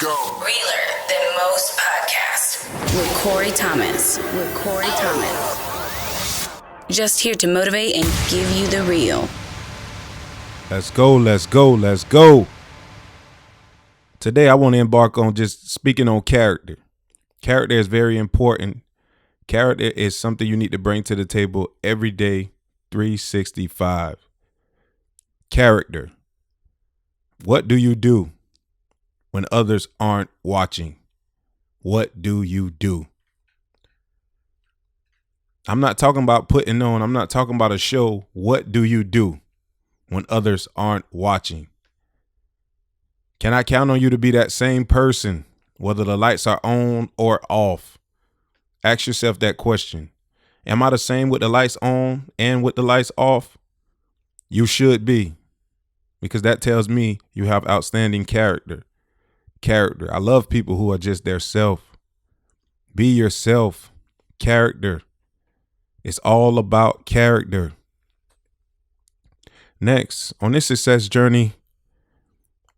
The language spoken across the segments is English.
Realer than most podcasts with Corey Thomas. Just here to motivate and give you the real. Let's go. Today I want to embark on just speaking on character. Character is very important. Character is something you need to bring to the table every day, 365. Character. What do you do when others aren't watching? What do you do? I'm not talking about putting on. I'm not talking about a show. What do you do when others aren't watching? Can I count on you to be that same person, whether the lights are on or off? Ask yourself that question. Am I the same with the lights on and with the lights off? You should be, because that tells me you have outstanding character. I love people who are just their self. Be yourself. Character. It's all about character. Next, on this success journey,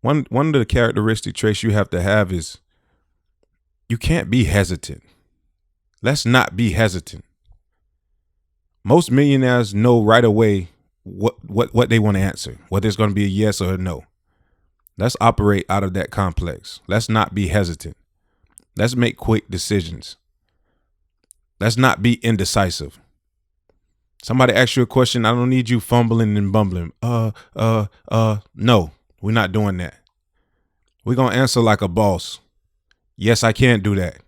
one of the characteristic traits you have to have is you can't be hesitant. Let's not be hesitant. Most millionaires know right away what they want to answer, whether it's going to be a yes or a no. Let's operate out of that complex. Let's not be hesitant. Let's make quick decisions. Let's not be indecisive. Somebody asks you a question, I don't need you fumbling and bumbling. No, we're not doing that. We're going to answer like a boss. Yes, I can't do that.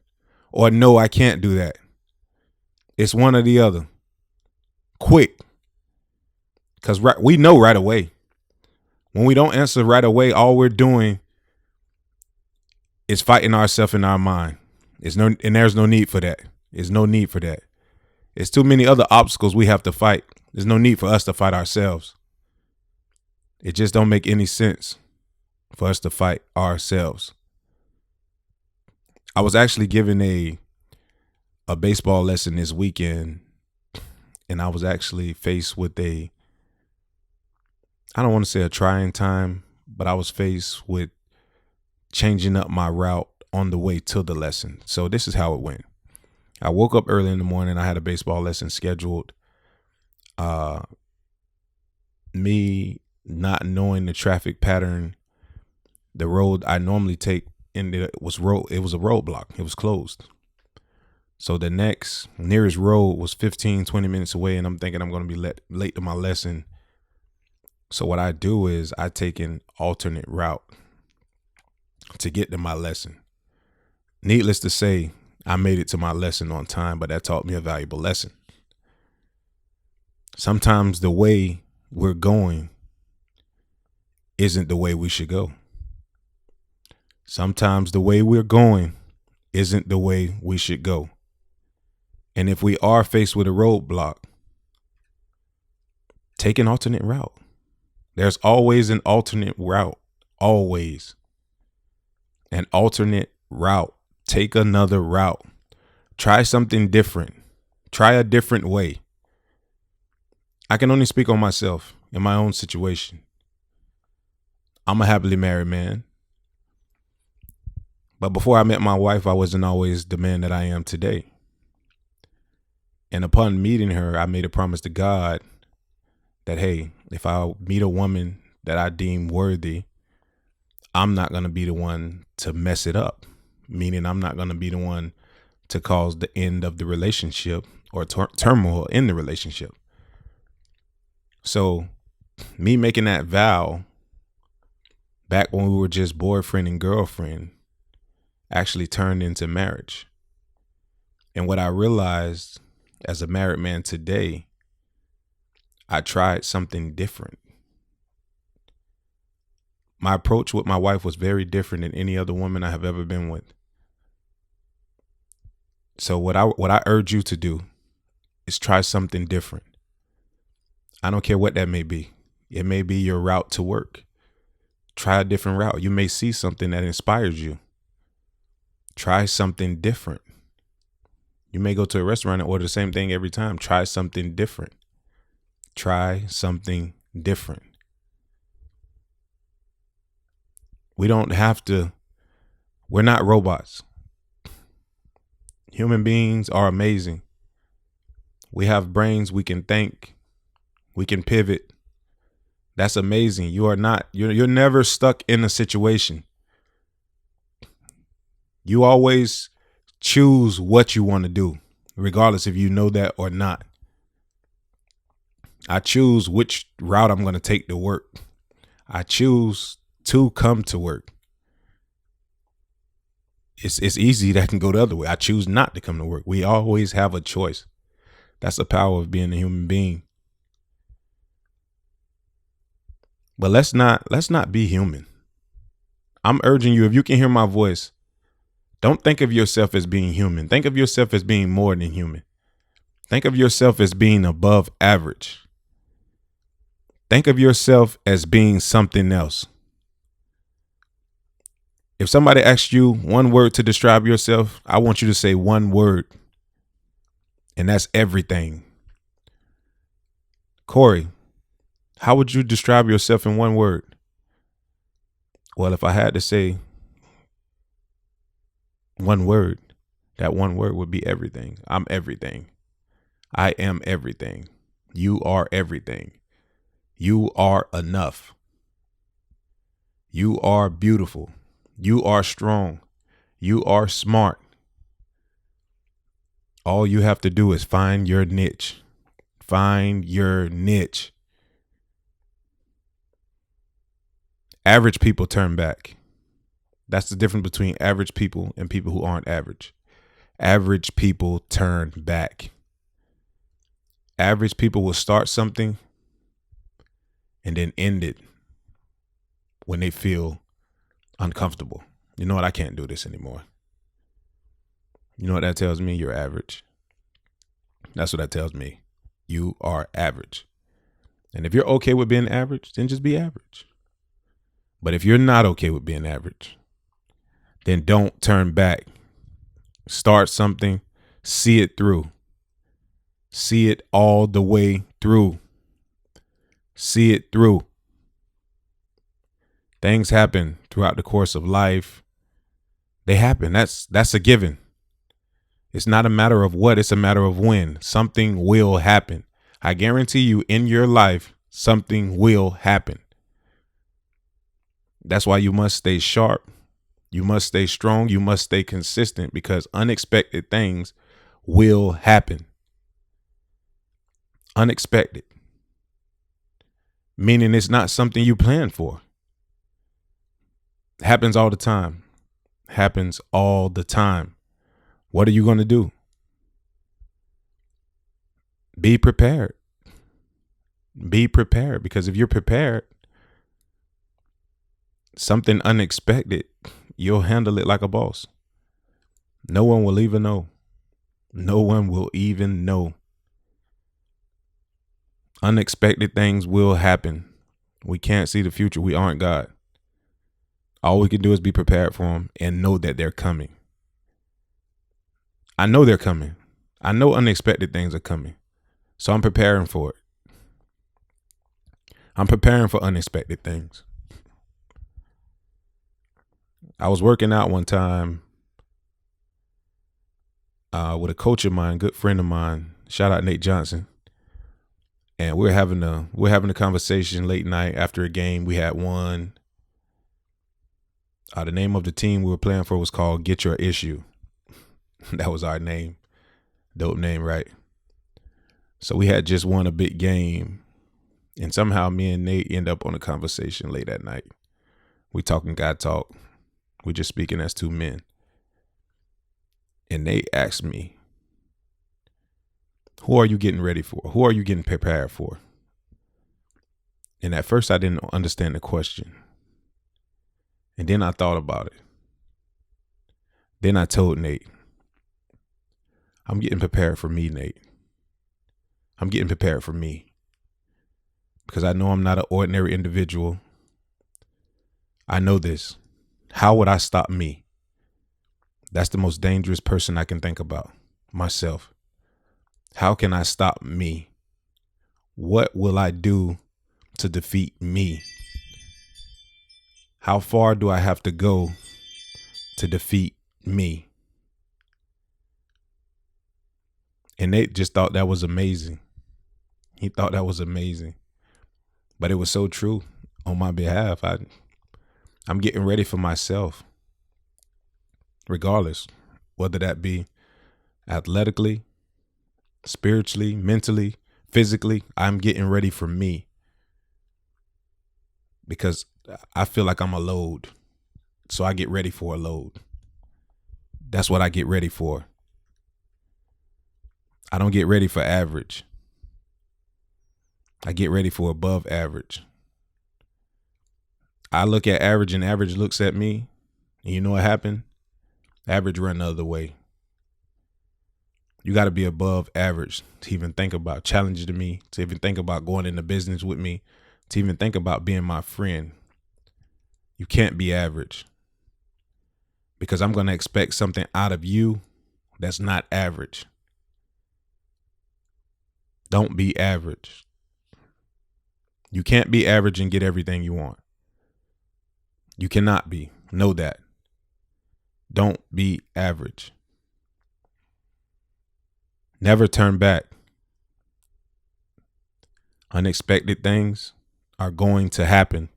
Or no, I can't do that. It's one or the other. Quick. Because we know right away. When we don't answer right away, all we're doing is fighting ourselves in our mind. There's no need for that. There's no need for that. It's too many other obstacles we have to fight. There's no need for us to fight ourselves. It just don't make any sense for us to fight ourselves. I was actually given a baseball lesson this weekend, and I was actually faced with I don't want to say a trying time, but I was faced with changing up my route on the way to the lesson. So this is how it went. I woke up early in the morning. I had a baseball lesson scheduled. Me not knowing the traffic pattern, the road I normally take it was a roadblock. It was closed. So the next nearest road was 15, 20 minutes away, and I'm thinking I'm going to be late to my lesson. So what I do is I take an alternate route to get to my lesson. Needless to say, I made it to my lesson on time, but that taught me a valuable lesson. Sometimes the way we're going isn't the way we should go. Sometimes the way we're going isn't the way we should go. And if we are faced with a roadblock, take an alternate route. There's always an alternate route. Always. An alternate route. Take another route. Try something different. Try a different way. I can only speak on myself in my own situation. I'm a happily married man. But before I met my wife, I wasn't always the man that I am today. And upon meeting her, I made a promise to God that, hey, if I meet a woman that I deem worthy, I'm not going to be the one to mess it up. Meaning I'm not going to be the one to cause the end of the relationship or turmoil in the relationship. So me making that vow back when we were just boyfriend and girlfriend actually turned into marriage. And what I realized as a married man today, I tried something different. My approach with my wife was very different than any other woman I have ever been with. So what I urge you to do is try something different. I don't care what that may be. It may be your route to work. Try a different route. You may see something that inspires you. Try something different. You may go to a restaurant and order the same thing every time. Try something different. Try something different. We don't have to We're not robots. Human beings are amazing. We have brains. We can think. We can pivot. That's amazing. You are not, you're never stuck in a situation. You always choose what you want to do, regardless if you know that or not. I choose which route I'm going to take to work. I choose to come to work. It's easy that can go the other way. I choose not to come to work. We always have a choice. That's the power of being a human being. But let's not be human. I'm urging you, if you can hear my voice, don't think of yourself as being human. Think of yourself as being more than human. Think of yourself as being above average. Think of yourself as being something else. If somebody asks you one word to describe yourself, I want you to say one word, and that's everything. Corey, how would you describe yourself in one word? Well, if I had to say one word, that one word would be everything. I'm everything. I am everything. You are everything. You are enough. You are beautiful. You are strong. You are smart. All you have to do is find your niche. Find your niche. Average people turn back. That's the difference between average people and people who aren't average. Average people turn back. Average people will start something and then end it when they feel uncomfortable. You know what? I can't do this anymore. You know what that tells me? You're average. That's what that tells me. You are average. And if you're okay with being average, then just be average. But if you're not okay with being average, then don't turn back. Start something, see it through. See it all the way through. See it through. Things happen throughout the course of life. They happen. That's a given. It's not a matter of what, it's a matter of when. Something will happen. I guarantee you, in your life, something will happen. That's why you must stay sharp. You must stay strong. You must stay consistent, because unexpected things will happen. Unexpected. Meaning it's not something you planned for. Happens all the time. Happens all the time. What are you going to do? Be prepared. Be prepared, because if you're prepared, something unexpected, you'll handle it like a boss. No one will even know. No one will even know. Unexpected things will happen. We can't see the future. We aren't God. All we can do is be prepared for them and know that they're coming. I know they're coming. I know unexpected things are coming. So I'm preparing for it. I'm preparing for unexpected things. I was working out one time with a coach of mine, good friend of mine. Shout out Nate Johnson. And we're having a conversation late night after a game. We had won. The name of the team we were playing for was called Get Your Issue. That was our name. Dope name, right? So we had just won a big game. And somehow me and Nate end up on a conversation late at night. We talking God talk. We just speaking as two men. And Nate asked me, who are you getting ready for? Who are you getting prepared for? And at first I didn't understand the question. And then I thought about it. Then I told Nate, I'm getting prepared for me, Nate. I'm getting prepared for me. Because I know I'm not an ordinary individual. I know this. How would I stop me? That's the most dangerous person I can think about. Myself. How can I stop me? What will I do to defeat me? How far do I have to go to defeat me. And they just thought that was amazing. He thought that was amazing. But it was so true on my behalf. I'm getting ready for myself, regardless, whether that be athletically, spiritually, mentally, physically. I'm getting ready for me because I feel like I'm a load. So I get ready for a load. That's what I get ready for. I don't get ready for average. I get ready for above average. I look at average and average looks at me. And you know what happened? Average run the other way. You got to be above average to even think about challenging me, to even think about going into business with me, to even think about being my friend. You can't be average because I'm going to expect something out of you that's not average. Don't be average. You can't be average and get everything you want. You cannot be. Know that. Don't be average. Never turn back. Unexpected things are going to happen.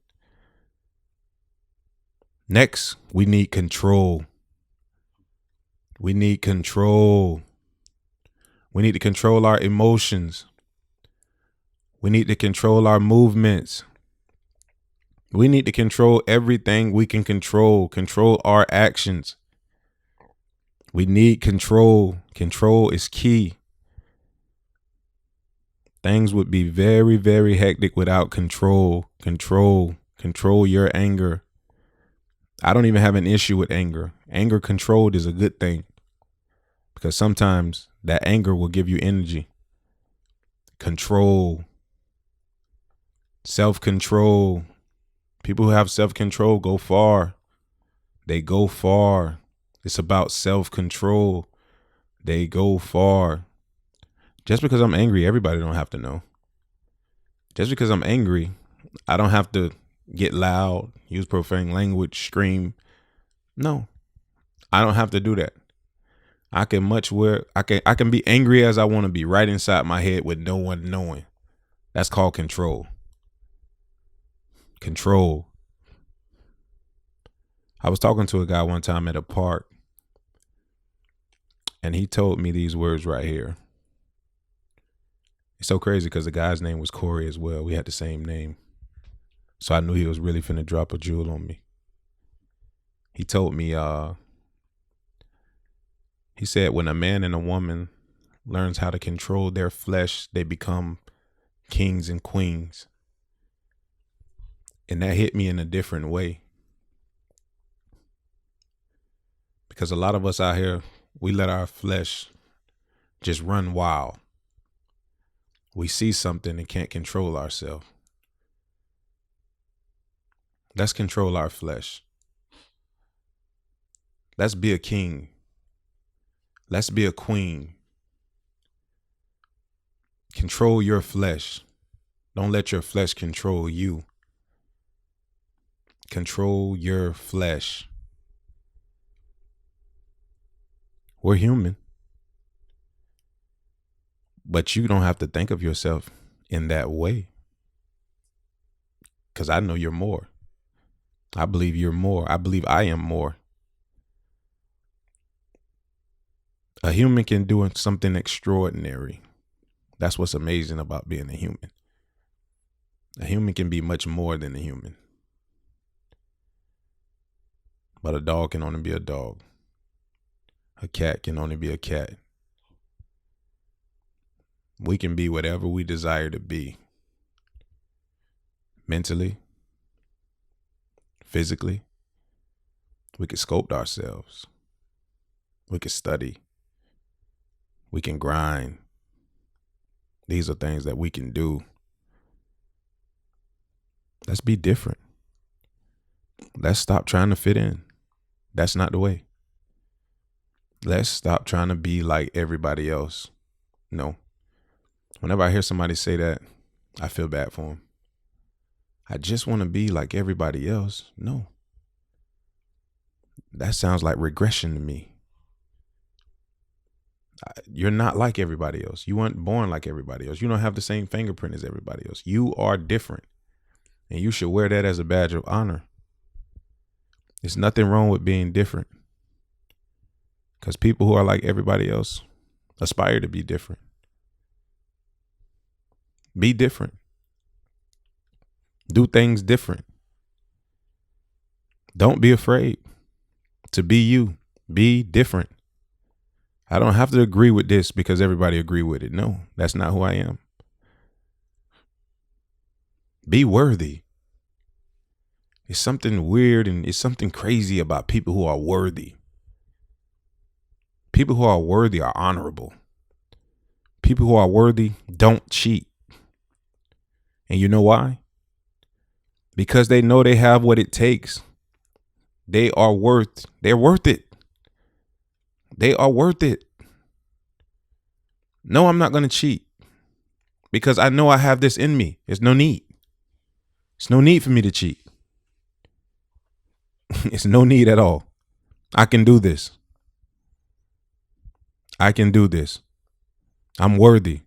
Next, we need control. We need control. We need to control our emotions. We need to control our movements. We need to control everything we can control. Control our actions. We need control. Control is key. Things would be very, very hectic without control. Control your anger. I don't even have an issue with anger. Anger controlled is a good thing because sometimes that anger will give you energy. Control. Self-control. People who have self-control go far. They go far. It's about self-control. They go far. Just because I'm angry, everybody don't have to know. Just because I'm angry, I don't have to get loud, use profane language, scream. No, I don't have to do that. I can be angry as I want to be right inside my head with no one knowing. That's called control. Control. I was talking to a guy one time at a park, and he told me these words right here. It's so crazy because the guy's name was Corey as well. We had the same name. So I knew he was really finna drop a jewel on me. He told me, he said, when a man and a woman learns how to control their flesh, they become kings and queens. And that hit me in a different way. Because a lot of us out here, we let our flesh just run wild. We see something and can't control ourselves. Let's control our flesh. Let's be a king. Let's be a queen. Control your flesh. Don't let your flesh control you. Control your flesh. We're human. But you don't have to think of yourself in that way. Because I know you're more. I believe you're more. I believe I am more. A human can do something extraordinary. That's what's amazing about being a human. A human can be much more than a human. But a dog can only be a dog. A cat can only be a cat. We can be whatever we desire to be. Mentally, physically, we can sculpt ourselves. We can study. We can grind. These are things that we can do. Let's be different. Let's stop trying to fit in. That's not the way. Let's stop trying to be like everybody else. No. Whenever I hear somebody say that, I feel bad for them. I just want to be like everybody else. No. That sounds like regression to me. You're not like everybody else. You weren't born like everybody else. You don't have the same fingerprint as everybody else. You are different. And you should wear that as a badge of honor. There's nothing wrong with being different. Because people who are like everybody else aspire to be different. Be different. Do things different. Don't be afraid to be you. Be different. I don't have to agree with this because everybody agree with it. No, that's not who I am. Be worthy. It's something weird and it's something crazy about people who are worthy. People who are worthy are honorable. People who are worthy don't cheat. And you know why? Because they know they have what it takes. They're worth it. They are worth it. No, I'm not going to cheat because I know I have this in me. There's no need. It's no need for me to cheat. It's no need at all. I can do this. I can do this. I'm worthy.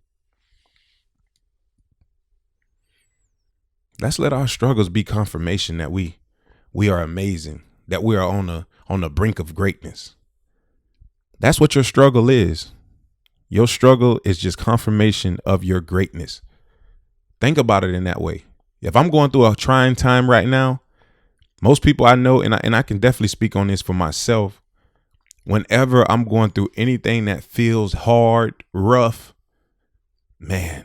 Let's let our struggles be confirmation that we are amazing, that we are on the brink of greatness. That's what your struggle is. Your struggle is just confirmation of your greatness. Think about it in that way. If I'm going through a trying time right now, most people I know, and I can definitely speak on this for myself, whenever I'm going through anything that feels hard, rough, man,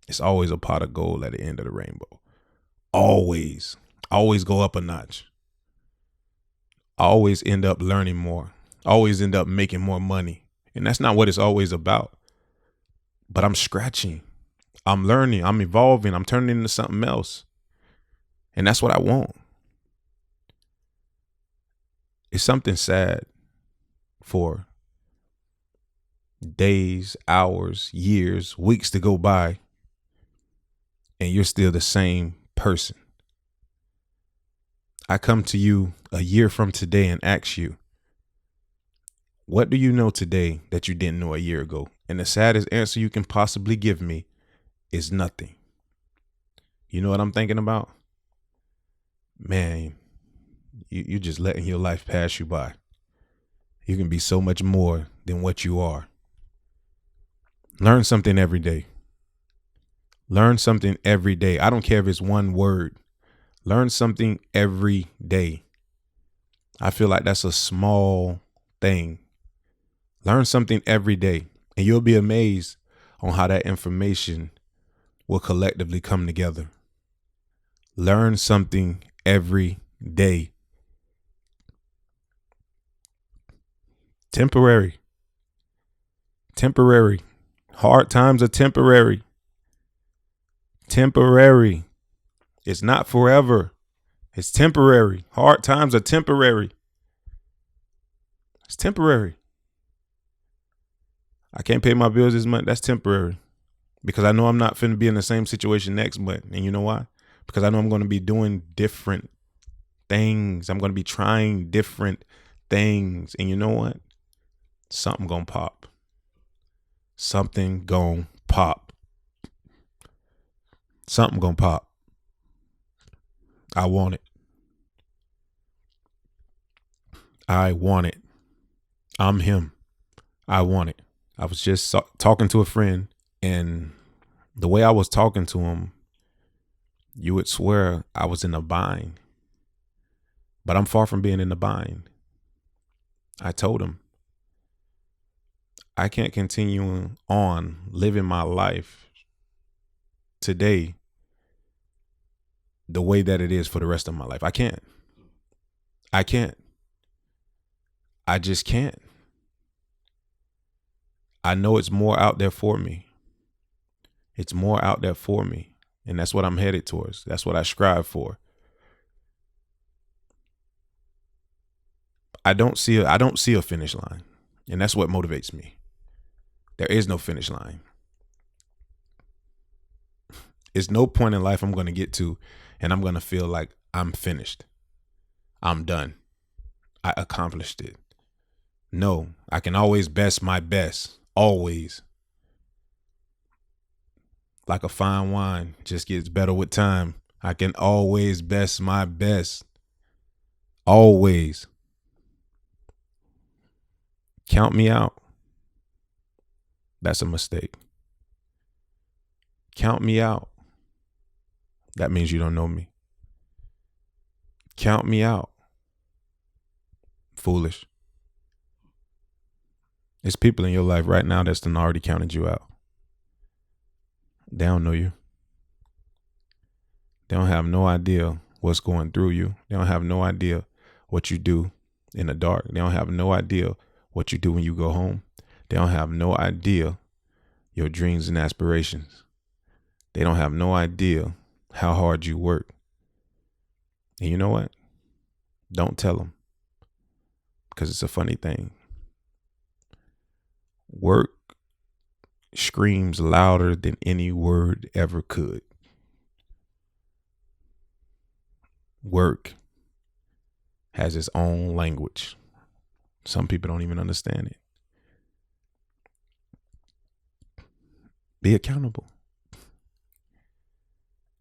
it's always a pot of gold at the end of the rainbow. Always go up a notch. Always end up learning more. Always end up making more money. And that's not what it's always about. But I'm scratching. I'm learning. I'm evolving. I'm turning into something else. And that's what I want. It's something sad for days, hours, years, weeks to go by, and you're still the same person. I come to you a year from today and ask you, what do you know today that you didn't know a year ago? And the saddest answer you can possibly give me is nothing. You know what I'm thinking about? Man, you're just letting your life pass you by. You can be so much more than what you are. Learn something every day. Learn something every day. I don't care if it's one word. Learn something every day. I feel like that's a small thing. Learn something every day, and you'll be amazed on how that information will collectively come together. Learn something every day. Temporary. Hard times are temporary. Temporary. It's not forever. It's temporary. Hard times are temporary. It's temporary. I can't pay my bills this month. That's temporary. Because I know I'm not finna be in the same situation next month. And you know why? Because I know I'm going to be doing different things. I'm going to be trying different things. And you know what? Something gonna pop. Something gonna pop. Something gonna pop. I want it. I want it. I'm him. I want it. I was just talking to a friend, and the way I was talking to him, you would swear I was in a bind. But I'm far from being in a bind. I told him, I can't continue on living my life today the way that it is for the rest of my life. I can't. I just can't. I know it's more out there for me. It's more out there for me. And that's what I'm headed towards. That's what I strive for. I don't see a finish line. And that's what motivates me. There is no finish line. It's no point in life I'm going to get to and I'm going to feel like I'm finished. I'm done. I accomplished it. No, I can always best my best. Always. Like a fine wine, just gets better with time. I can always best my best. Always. Count me out. That's a mistake. Count me out. That means you don't know me. Count me out. Foolish. There's people in your life right now that's done already counted you out. They don't know you. They don't have no idea what's going through you. They don't have no idea what you do in the dark. They don't have no idea what you do when you go home. They don't have no idea your dreams and aspirations. They don't have no idea how hard you work. And you know what? Don't tell them, because it's a funny thing. Work screams louder than any word ever could. Work has its own language. Some people don't even understand it. Be accountable.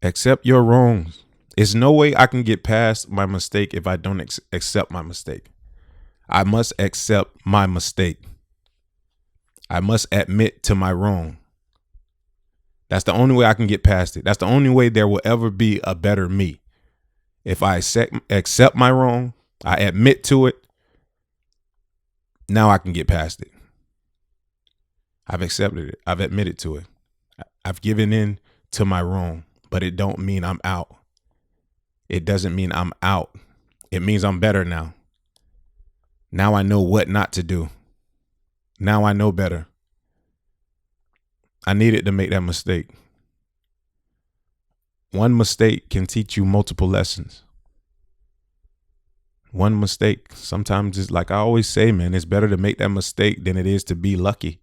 Accept your wrongs. There's no way I can get past my mistake if I don't accept my mistake. I must accept my mistake. I must admit to my wrong. That's the only way I can get past it. That's the only way there will ever be a better me. If I accept my wrong, I admit to it, now I can get past it. I've accepted it. I've admitted to it. I've given in to my wrong, but it don't mean I'm out. It doesn't mean I'm out. It means I'm better now. Now I know what not to do. Now I know better. I needed to make that mistake. One mistake can teach you multiple lessons. One mistake, sometimes it's like I always say, man, it's better to make that mistake than it is to be lucky.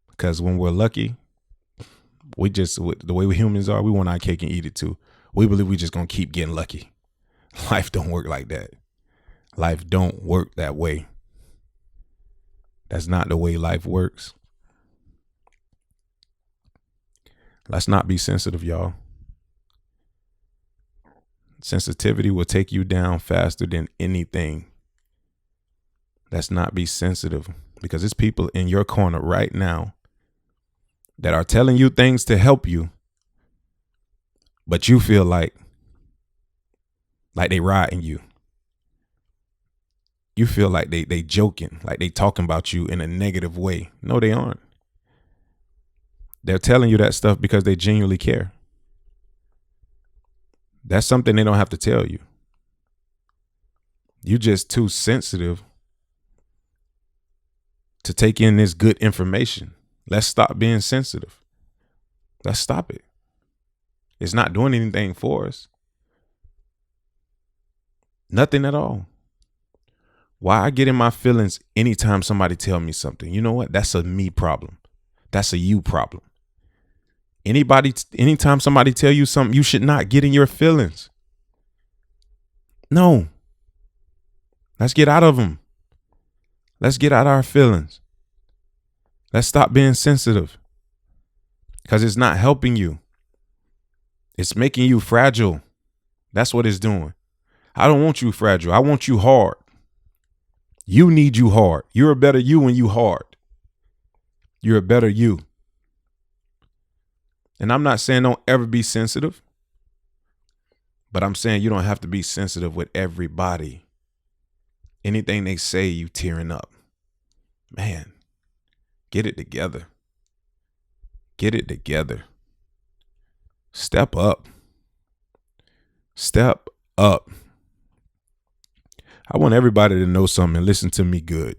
Because when we're lucky, the way we humans are, we want our cake and eat it too. We believe we just gonna keep getting lucky. Life don't work like that. Life don't work that way. That's not the way life works. Let's not be sensitive, y'all. Sensitivity will take you down faster than anything. Let's not be sensitive, because there's people in your corner right now that are telling you things to help you, but you feel like they riding you. You feel like they joking, like they talking about you in a negative way. No, they aren't. They're telling you that stuff because they genuinely care. That's something they don't have to tell you. You're just too sensitive to take in this good information. Let's stop being sensitive. Let's stop it. It's not doing anything for us. Nothing at all. Why I get in my feelings anytime somebody tell me something? You know what? That's a me problem. That's a you problem. Anytime somebody tell you something, you should not get in your feelings. No. Let's get out of them. Let's get out of our feelings. Let's stop being sensitive, because it's not helping you. It's making you fragile. That's what it's doing. I don't want you fragile. I want you hard. You need you hard. You're a better you when you hard. You're a better you. And I'm not saying don't ever be sensitive, but I'm saying you don't have to be sensitive with everybody. Anything they say, you tearing up. Man, get it together. Get it together. Step up. Step up. I want everybody to know something and listen to me good.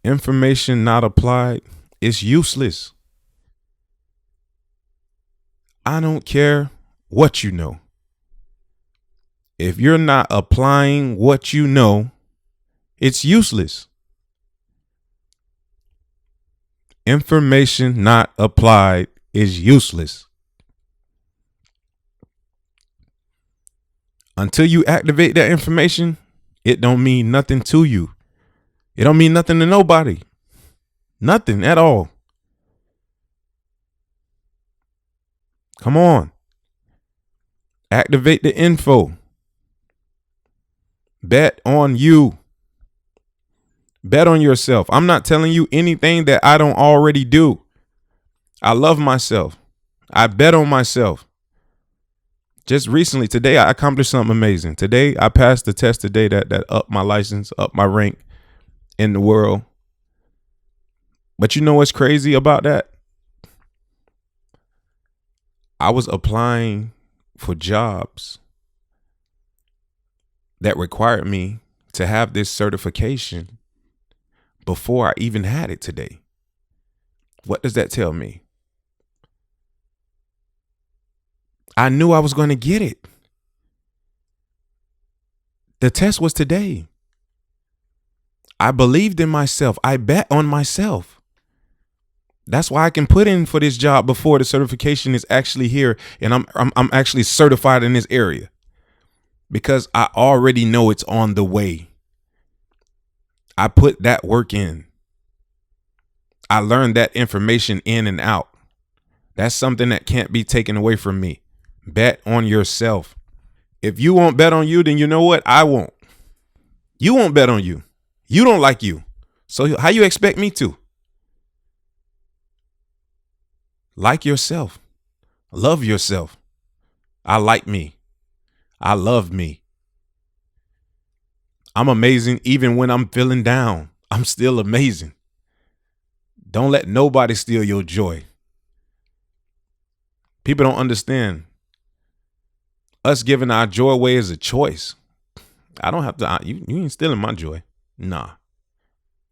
Information not applied is useless. I don't care what you know. If you're not applying what you know, it's useless. Information not applied is useless. Until you activate that information, it don't mean nothing to you. It don't mean nothing to nobody. Nothing at all. Come on. Activate the info. Bet on you. Bet on yourself. I'm not telling you anything that I don't already do. I love myself. I bet on myself. Just recently, today, I accomplished something amazing. Today, I passed the test today that upped my license, upped my rank in the world. But you know what's crazy about that? I was applying for jobs that required me to have this certification before I even had it today. What does that tell me? I knew I was going to get it. The test was today. I believed in myself. I bet on myself. That's why I can put in for this job before the certification is actually here and I'm actually certified in this area, because I already know it's on the way. I put that work in. I learned that information in and out. That's something that can't be taken away from me. Bet on yourself. If you won't bet on you, then you know what? I won't. You won't bet on you. You don't like you. So how you expect me to? Like yourself. Love yourself. I like me. I love me. I'm amazing even when I'm feeling down. I'm still amazing. Don't let nobody steal your joy. People don't understand. Us giving our joy away is a choice. I don't have to. You ain't stealing my joy. Nah.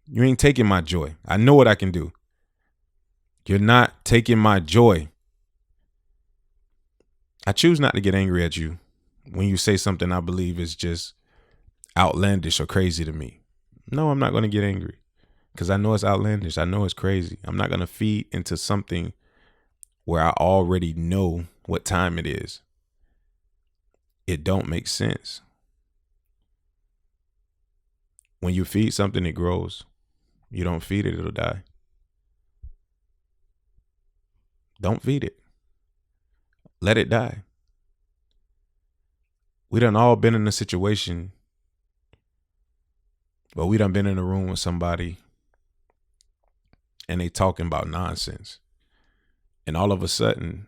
You ain't taking my joy. I know what I can do. You're not taking my joy. I choose not to get angry at you when you say something I believe is just outlandish or crazy to me. No, I'm not going to get angry because I know it's outlandish. I know it's crazy. I'm not going to feed into something where I already know what time it is. It don't make sense. When you feed something, it grows. You don't feed it, it'll die. Don't feed it. Let it die. We done all been in a situation, but we done been in a room with somebody and they talking about nonsense. And all of a sudden,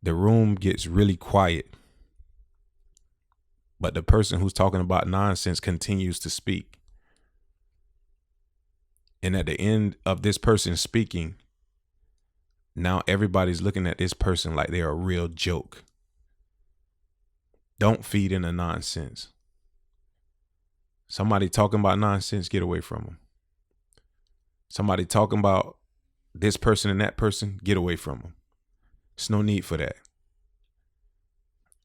the room gets really quiet. But the person who's talking about nonsense continues to speak. And at the end of this person speaking, now everybody's looking at this person like they're a real joke. Don't feed into nonsense. Somebody talking about nonsense, get away from them. Somebody talking about this person and that person, get away from them. There's no need for that.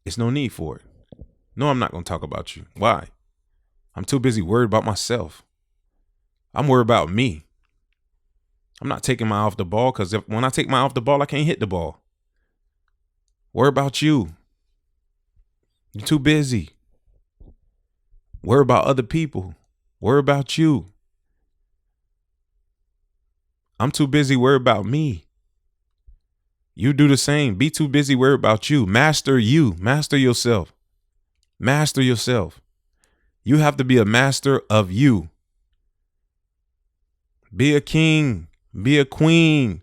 It's no need for it. No, I'm not going to talk about you. Why? I'm too busy worried about myself. I'm worried about me. I'm not taking my eye off the ball because when I take my eye off the ball, I can't hit the ball. Worry about you. You're too busy. Worry about other people. Worry about you. I'm too busy worried about me. You do the same. Be too busy worried about you. Master you. Master yourself. Master yourself. You have to be a master of you. Be a king. Be a queen.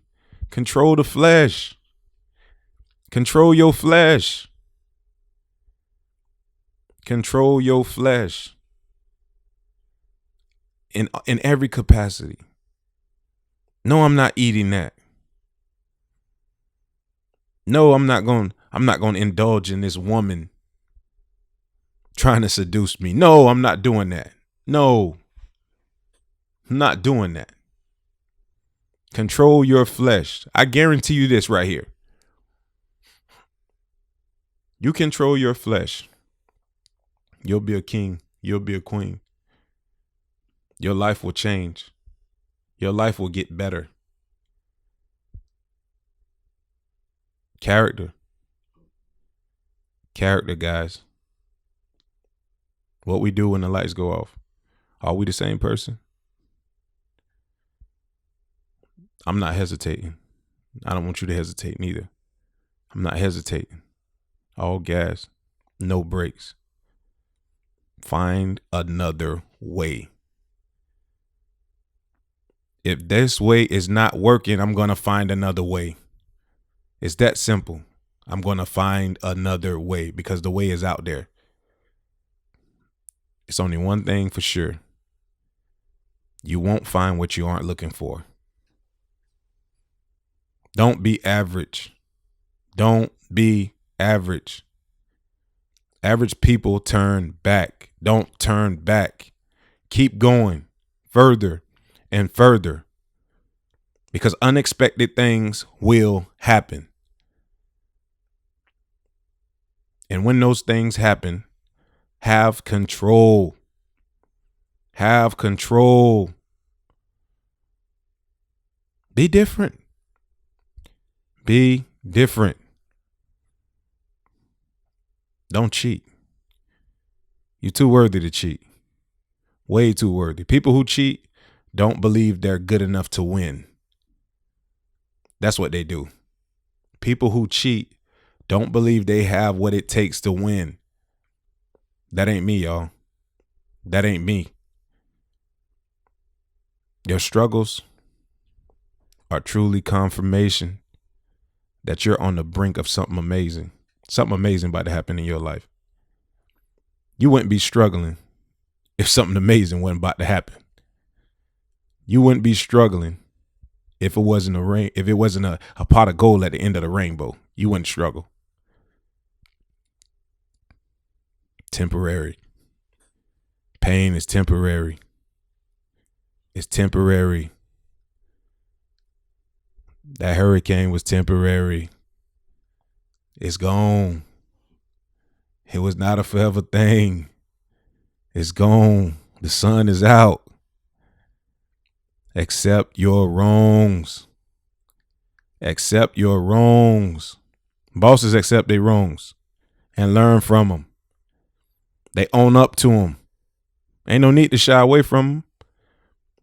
Control the flesh. Control your flesh. Control your flesh. In every capacity. No, I'm not eating that. No, I'm not going to indulge in this woman trying to seduce me. No, I'm not doing that. No, I'm not doing that. Control your flesh. I guarantee you this right here. You control your flesh. You'll be a king. You'll be a queen. Your life will change. Your life will get better. Character. Character, guys. What we do when the lights go off. Are we the same person? I'm not hesitating. I don't want you to hesitate neither. I'm not hesitating. All gas, no brakes. Find another way. If this way is not working, I'm going to find another way. It's that simple. I'm going to find another way because the way is out there. It's only one thing for sure. You won't find what you aren't looking for. Don't be average. Don't be average. Average people turn back. Don't turn back. Keep going further and further because unexpected things will happen. And when those things happen, have control. Have control. Be different. Be different. Don't cheat. You're too worthy to cheat. Way too worthy. People who cheat don't believe they're good enough to win. That's what they do. People who cheat don't believe they have what it takes to win. That ain't me, y'all. That ain't me. Your struggles are truly confirmation that you're on the brink of something amazing. Something amazing about to happen in your life. You wouldn't be struggling if something amazing wasn't about to happen. You wouldn't be struggling if it wasn't a pot of gold at the end of the rainbow. You wouldn't struggle. Temporary. Pain is temporary. It's temporary. That hurricane was temporary. It's gone. It was not a forever thing. It's gone. The sun is out. Accept your wrongs. Accept your wrongs. Bosses accept their wrongs and learn from them. They own up to them. Ain't no need to shy away from them.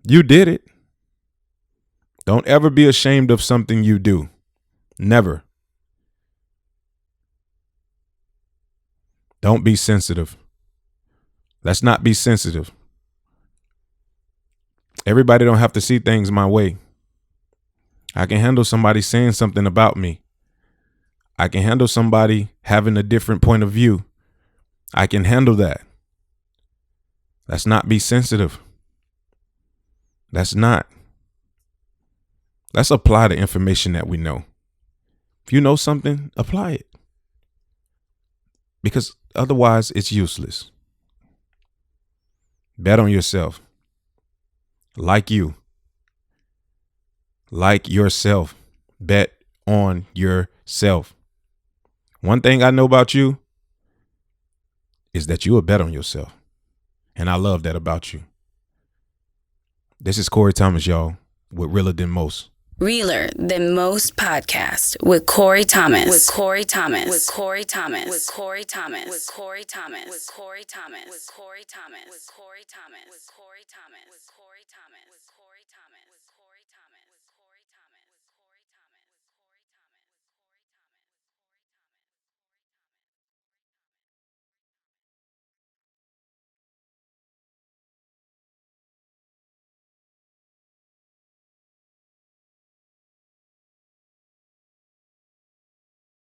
You did it. Don't ever be ashamed of something you do. Never. Don't be sensitive. Let's not be sensitive. Everybody don't have to see things my way. I can handle somebody saying something about me. I can handle somebody having a different point of view. I can handle that. Let's not be sensitive. Let's not. Let's apply the information that we know. If you know something, apply it. Because otherwise, it's useless. Bet on yourself. Like you. Like yourself. Bet on yourself. One thing I know about you is that you will bet on yourself. And I love that about you. This is Corey Thomas, y'all, with Realer Than Most. Realer Than Most podcast with Corey Thomas. With Corey Thomas. With Corey Thomas. With Corey Thomas. With Corey Thomas. With Corey Thomas. With Corey Thomas. With Corey Thomas. With Corey Thomas. With Corey Thomas. With Corey Thomas.